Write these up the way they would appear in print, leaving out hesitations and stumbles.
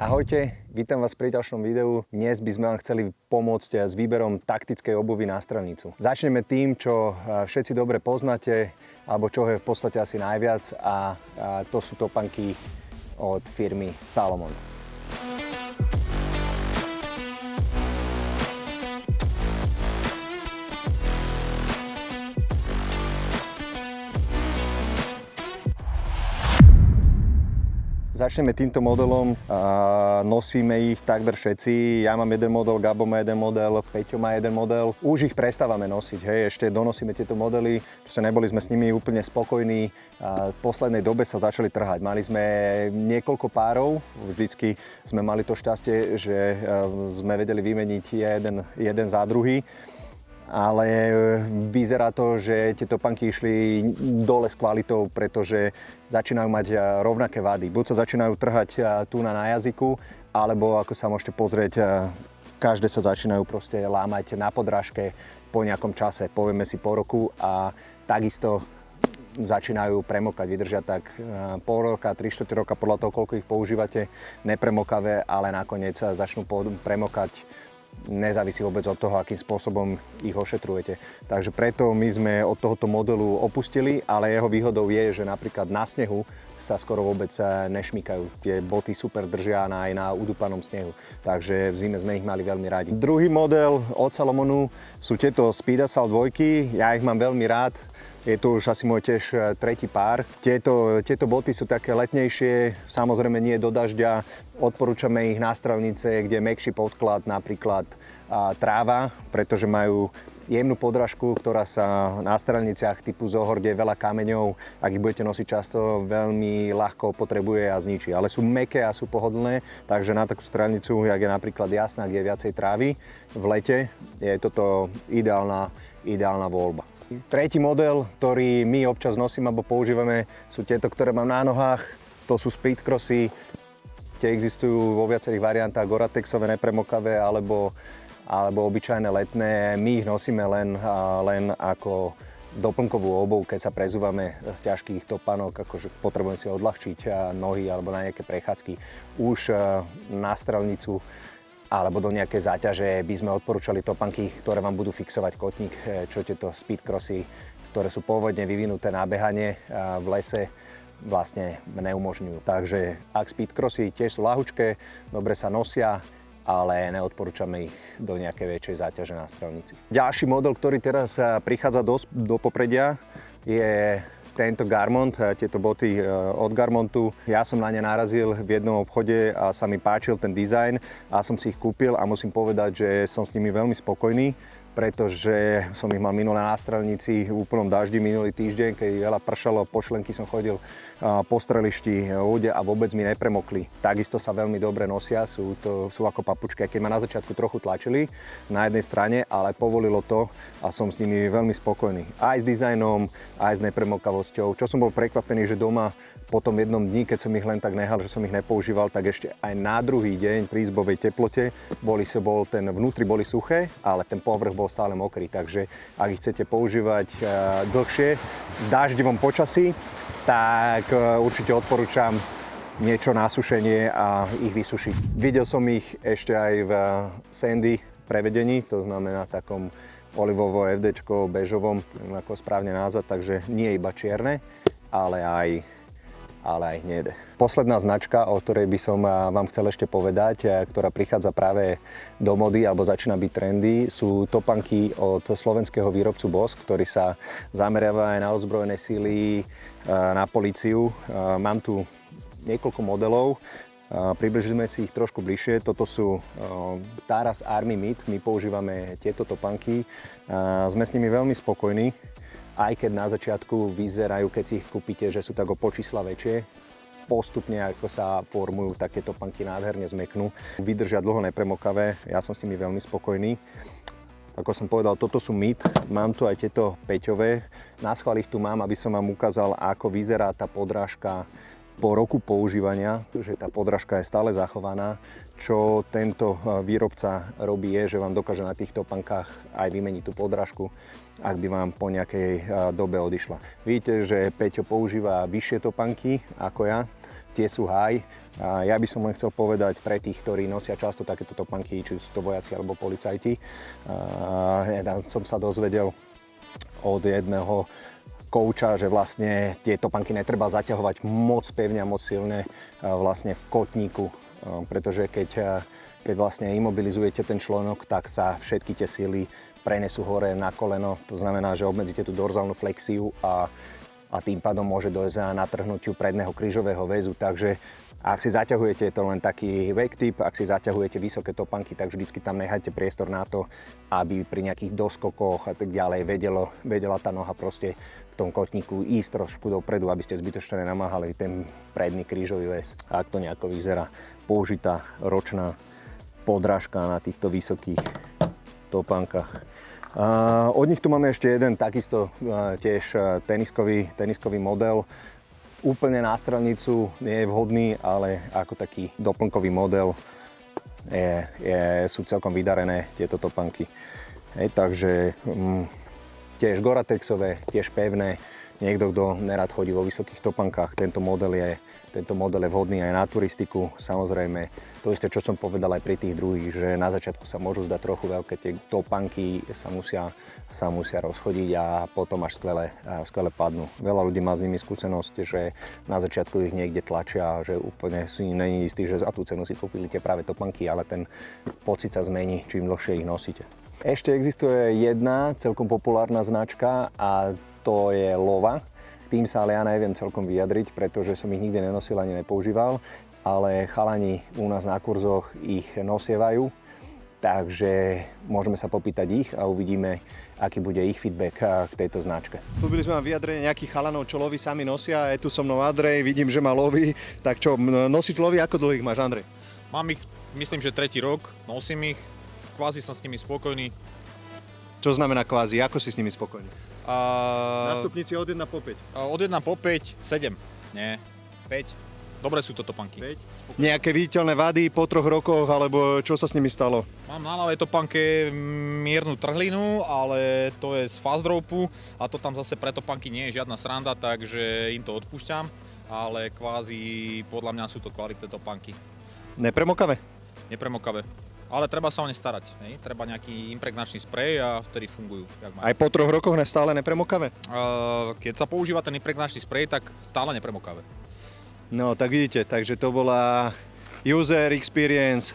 Ahojte, vítam vás pri ďalšom videu. Dnes by sme vám chceli pomôcť s výberom taktickej obuvy na strelnicu. Začneme tým, čo všetci dobre poznáte, alebo čo je v podstate asi najviac, a to sú topánky od firmy Salomon. Začneme týmto modelom, nosíme ich takmer všetci. Ja mám jeden model, Gabo má jeden model, Peťo má jeden model. Už ich prestávame nosiť, hej, ešte donosíme tieto modely, pretože neboli sme s nimi úplne spokojní. V poslednej dobe sa začali trhať. Mali sme niekoľko párov, vždycky sme mali to šťastie, že sme vedeli vymeniť jeden za druhý. Ale vyzerá to, že tie topánky išli dole s kvalitou, pretože začínajú mať rovnaké vady. Buď sa začínajú trhať tu na jazyku, alebo ako sa môžete pozrieť, každé sa začínajú proste lámať na podrážke po nejakom čase, povieme si po roku, a takisto začínajú premokať, vydržia tak pol roka, 3/4 roka, podľa toho, koľko ich používate, nepremokavé, ale nakoniec začnú premokať. Nezávisí vôbec od toho, akým spôsobom ich ošetrujete. Takže preto my sme od tohoto modelu opustili, ale jeho výhodou je, že napríklad na snehu sa skoro vôbec nešmýkajú. Tie boty super držia aj na udúpanom snehu, takže v zime sme ich mali veľmi radi. Druhý model od Salomonu sú tieto Speed Assault 2, ja ich mám veľmi rád. Je to už asi môj tiež tretí pár. Tieto boty sú také letnejšie, samozrejme nie do dažďa. Odporúčame ich na strelnice, kde je mäkší podklad, napríklad tráva, pretože majú jemnú podrážku, ktorá sa na strelniciach typu Zohor, kde je veľa kameňov, ak ich budete nosiť často, veľmi ľahko potrebuje a zničí. Ale sú mäkké a sú pohodlné, takže na takú strelnicu, jak je napríklad Jasná, kde je viacej trávy v lete, je toto ideálna voľba. Tretí model, ktorý my občas nosím alebo používame, sú tieto, ktoré mám na nohách. To sú Speed Crossy. Tie existujú vo viacerých variantách, Gore-Texové, nepremokavé alebo obyčajné letné. My ich nosíme len ako doplnkovú obuv, keď sa prezúvame z ťažkých topánok, akože potrebujeme si odľahčiť nohy alebo na nejaké prechádzky. Už na strelnicu alebo do nejakej záťaže by sme odporúčali topánky, ktoré vám budú fixovať kotník, čo tieto Speed Crossy, ktoré sú pôvodne vyvinuté na behanie v lese, vlastne neumožňujú. Takže ak Speed Crossy tiež sú ľahučké, dobre sa nosia, ale neodporúčame ich do nejakej väčšej záťaže na strelnici. Ďalší model, ktorý teraz prichádza do popredia, je tento Garmont, tieto boty od Garmontu. Ja som na ne narazil v jednom obchode a sa mi páčil ten dizajn a som si ich kúpil a musím povedať, že som s nimi veľmi spokojný, pretože som ich mal minulé na strelnici v úplnom daždi minulý týždeň, keď veľa pršalo, po šlenky som chodil po strelišti ľudia a vôbec mi nepremokli. Takisto sa veľmi dobre nosia, sú ako papučky, keď ma na začiatku trochu tlačili na jednej strane, ale povolilo to a som s nimi veľmi spokojný. Aj s dizajnom, aj s nepremokavosťou. Čo som bol prekvapený, že doma po tom jednom dni, keď som ich len tak nehal, že som ich nepoužíval, tak ešte aj na druhý deň pri izbovej teplote vnútri boli suché, ale ten povrch bol stále mokrý. Takže ak ich chcete používať dlhšie v daždivom počasí, tak určite odporúčam niečo na sušenie a ich vysušiť. Videl som ich ešte aj v sandy prevedení, to znamená takom olivovo FDčko, bežovom, neviem ako správne nazvať, takže nie iba čierne, ale aj hnedé. Posledná značka, o ktorej by som vám chcel ešte povedať, ktorá prichádza práve do mody alebo začína byť trendy, sú topánky od slovenského výrobcu Boss, ktorý sa zameriava aj na ozbrojené síly, na políciu. Mám tu niekoľko modelov, približíme si ich trošku bližšie. Toto sú Taras Army Mid, my používame tieto topánky, sme s nimi veľmi spokojní. Aj keď na začiatku vyzerajú, keď si ich kúpite, že sú tak o počísla väčšie, postupne ako sa formujú, také topánky nádherne zmeknú. Vydržia dlho nepremokavé, ja som s nimi veľmi spokojný. Ako som povedal, toto sú Mid, mám tu aj tieto Peťové. Na schvál ich tu mám, aby som vám ukázal, ako vyzerá tá podrážka po roku používania, že tá podrážka je stále zachovaná. Čo tento výrobca robí je, že vám dokáže na týchto topánkach aj vymeniť tú podrážku, ak by vám po nejakej dobe odišla. Vidíte, že Peťo používa vyššie topánky ako ja, tie sú high, A ja by som len chcel povedať pre tých, ktorí nosia často takéto topánky, či sú to vojaci alebo policajti. Som sa dozvedel od jedného kouča, že vlastne tie topánky netreba zaťahovať moc pevne a moc silne vlastne v kotníku, pretože keď vlastne imobilizujete ten člonok, tak sa všetky tie sily prenesú hore na koleno. To znamená, že obmedzíte tú dorzálnu flexiu a tým pádom môže dojsť na natrhnutiu predného krížového väzu. Takže ak si zaťahujete, je to len taký vek-tip, ak si zaťahujete vysoké topánky, tak vždycky tam nechajte priestor na to, aby pri nejakých doskokoch a tak ďalej vedela tá noha proste v tom kotníku ísť trošku dopredu, aby ste zbytočne nenamáhali ten predný krížový väz. Ak to nejako vyzerá, použitá ročná podrážka na týchto vysokých topánkach. Od nich tu máme ešte jeden takisto tiež teniskový model. Úplne na strelnicu nie je vhodný, ale ako taký doplnkový model sú celkom vydarené tieto topánky. Takže tiež Gore-Texové, tiež pevné. Niekto, kto nerad chodí vo vysokých topánkach, tento model je vhodný aj na turistiku. Samozrejme, to isté, čo som povedal aj pri tých druhých, že na začiatku sa môžu zdať trochu veľké, tie topánky sa musia rozchodiť a potom až skvele padnú. Veľa ľudí má s nimi skúsenosť, že na začiatku ich niekde tlačia, že úplne si není istý, že za tú cenu si kúpili tie práve topánky, ale ten pocit sa zmení, čím dlhšie ich nosíte. Ešte existuje jedna celkom populárna značka a to je Lova. Tým sa ale ja neviem celkom vyjadriť, pretože som ich nikdy nenosil ani nepoužíval, ale chalani u nás na kurzoch ich nosievajú, takže môžeme sa popýtať ich a uvidíme, aký bude ich feedback k tejto značke. Slúbili sme vám vyjadrenie nejakých chalanov, čo lovy sami nosia. Je tu so mnou Andrej, vidím, že má lovy. Tak čo, nosiť lovy, ako dlho ich máš, Andrej? Mám ich, myslím, že 3. rok, nosím ich, kvázi som s nimi spokojný. Čo znamená kvázi, ako si s nimi spokojný? Na stupnici od 1 po 5. Od 1 po 5, 7. Nie, 5. Dobre sú to topánky. 5. Nejaké viditeľné vady po 3 rokoch, alebo čo sa s nimi stalo? Mám na ľavej topánke miernu trhlinu, ale to je z fast ropu a to tam zase pre topánky nie je žiadna sranda, takže im to odpúšťam, ale kvázi podľa mňa sú to kvalitné topánky. Nepremokavé? Nepremokavé. Ale treba sa o ne starať. Hej? Treba nejaký impregnačný sprej a vtedy fungujú. Aj po 3 rokoch stále nepremokavé? Keď sa používa ten impregnačný sprej, tak stále nepremokavé. No, tak vidíte, takže to bola user experience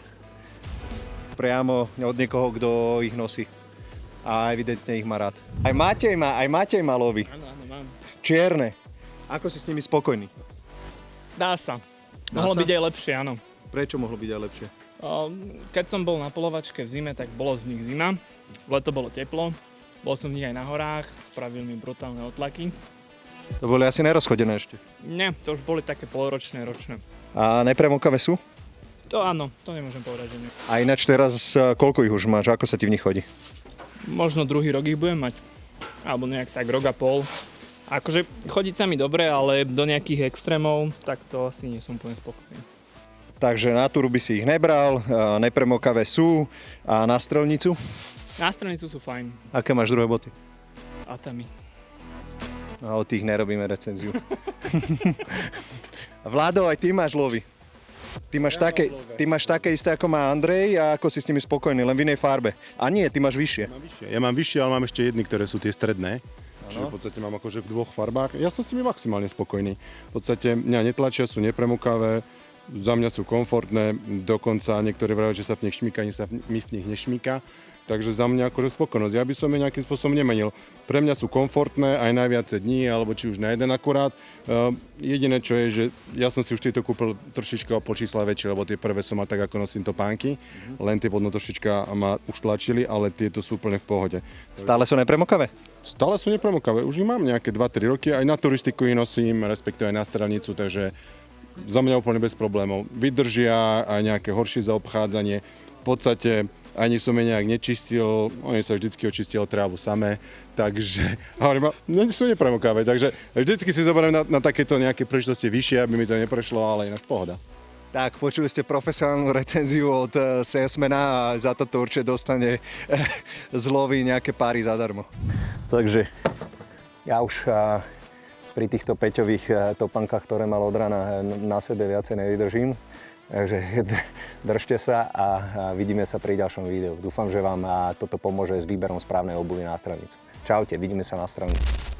priamo od niekoho, kto ich nosí. A evidentne ich má rád. Aj Matej má lovy. Áno, mám. Čierne. Ako si s nimi spokojný? Dá sa. Mohlo byť aj lepšie, áno. Prečo mohlo byť aj lepšie? Keď som bol na polovačke v zime, tak bolo v nich zima. V leto bolo teplo. Bol som v nich aj na horách. Spravili mi brutálne otlaky. To boli asi nerozchodené ešte? Nie, to už boli také polročné, ročné. A nepremokavé sú? To áno, to nemôžem povedať, že nie. A ináč teraz, koľko ich už máš? Ako sa ti v nich chodí? Možno druhý rok ich budem mať. Alebo nejak tak rok a pol. Akože chodiť sa mi dobre, ale do nejakých extrémov, tak to asi nie som úplne spokojný. Takže na túru by si ich nebral, nepremokavé sú. A na strelnicu? Na strelnicu sú fajn. Aké máš druhé boty? Atami. A od tých nerobíme recenziu. Vlado, aj ty máš lovy. Ty máš také isté, ako má Andrej a ako si s nimi spokojný, len v inej farbe. A nie, ty máš vyššie. Ja mám vyššie, ale mám ešte jedny, ktoré sú tie stredné. Čiže v podstate mám akože v 2 farbách. Ja som s nimi maximálne spokojný. V podstate mňa netlačia, sú nepremokavé. Za mňa sú komfortné, dokonca niektorí vrajú, že sa v nich šmíka, ani sa mi v nich nešmíka. Takže za mňa akože spokojnosť. Ja by som je nejakým spôsobom nemenil. Pre mňa sú komfortné aj na viacej dní, alebo či už na jeden akurát. Jediné, čo je, že ja som si už tieto kúpil trošička o pol čísla väčšie, lebo tie prvé som mal tak, ako nosím topánky. Len tie podno trošička ma už tlačili, ale tieto sú úplne v pohode. Stále sú nepremokavé? Stále sú nepremokavé. Už ich mám nejaké 2-3 roky. Aj na turistiku ich nosím, respektíve aj na strelnicu, takže za mňa úplne bez problémov. Vydržia aj nejaké horšie zaobchádzanie. V podstate ani som je nejak nečistil, oni sa vždycky očistil trávu samé, takže hovorím, sú nepremokavé, takže vždycky si zoberiem na takéto nejaké príležitosti vyššie, aby mi to neprešlo, ale inak pohoda. Tak, počuli ste profesionálnu recenziu od salesmana a za toto určite dostane z lovy nejaké páry zadarmo. Takže ja už pri týchto Peťových topánkach, ktoré mal od rana, na sebe viacej nevydržím. Takže držte sa a vidíme sa pri ďalšom videu. Dúfam, že vám toto pomôže s výberom správnej obuvi na strelnicu. Čaute, vidíme sa na strelnici.